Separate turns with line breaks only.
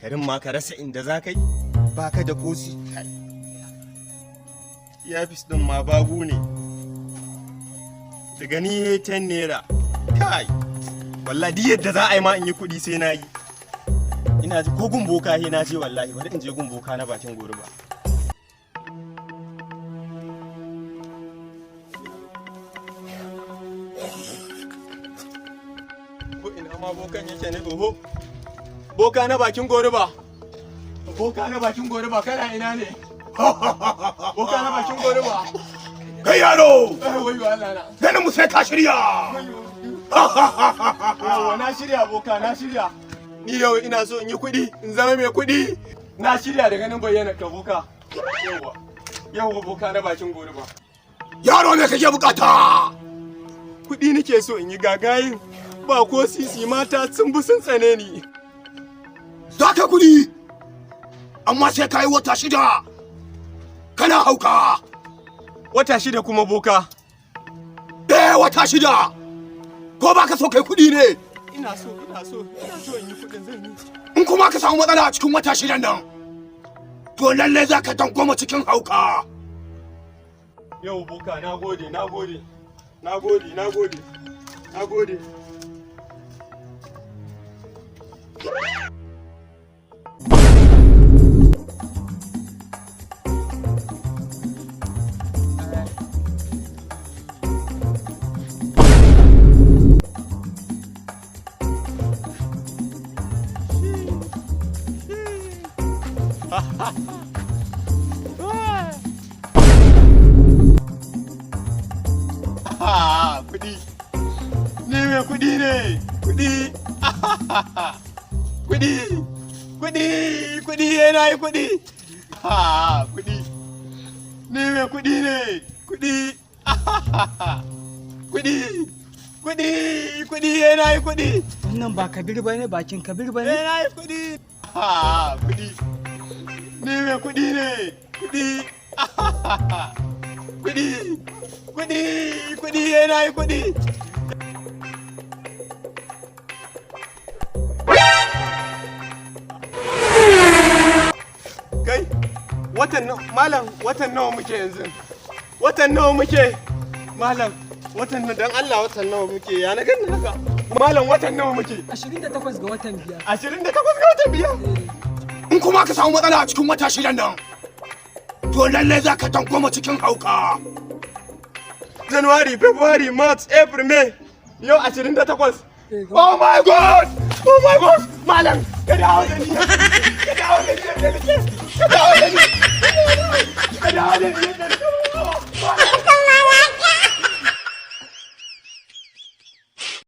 garin ma ka rasa inda za ka yi baka da kosi. Iyafis ɗin ma babu ne daga ni 10 naira. Kai wallahi yadda za a yi ma in yi kuɗi sai na yi. Ina ji ko gumboka he na je wallahi bari in je gumboka na bakin gori ba. Ko ina ma bokan yake ne oho. Boka na bakin gori ba. Boka na bakin gori ba kana ina ne? Boka na bakin gori ba.
Kai yaro!
Wai Allah na.
Ganin mu sai ka shirya.
Yawa na shirya boka na shirya. Ni yau ina so in yi kuɗi in zama mai kuɗi. Na shirya da ganin bayyana ka boka. Yawa boka na bakin gori ba.
Yaro me kake bukata?
Kuɗi nake so in yi gagayin. Ba ko sisi mata sun bi sun tsane ni.
Za ka kuɗi, amma sai ka yi wata 6 kana hauka.
Wata 6 kuma boka.
Wata 6 ko ba ka so kai kuɗi ne?
Ina so in yi kuɗin zan yi.
In kuma ka samu matsala a cikin wata 6 nan, to lalle za ka dangwama cikin hauka.
Yau boka na gode. Kuɗi. Ni mai kuɗi ne. Kuɗi. Kuɗi yana yi kuɗi. Kuɗi. Ni mai kuɗi ne. Kuɗi. Kuɗi yana yi kuɗi.
Wannan ba Kabir bane, bakin Kabir bane.
Yana yi kuɗi. Kuɗi. Ni mai kuɗi ne. Kuɗi. Kuɗi yana yi kuɗi. Kai, malam watan nawa muke yanzu? Watan nawa muke? Malam, watan dan Allah watan nawa muke? Ya na ganin haka? Malam watan nawa muke?
28 ga watan biyar.
28 ga watan biyar?
In kuma ka samu matsala a cikin wata 6 nan, to lalle za ka dangwama cikin hauka.
January, February, March, April, May. Yau 28.
Oh my God!
Malam, ka dawo da ni. Ka dawo da ni.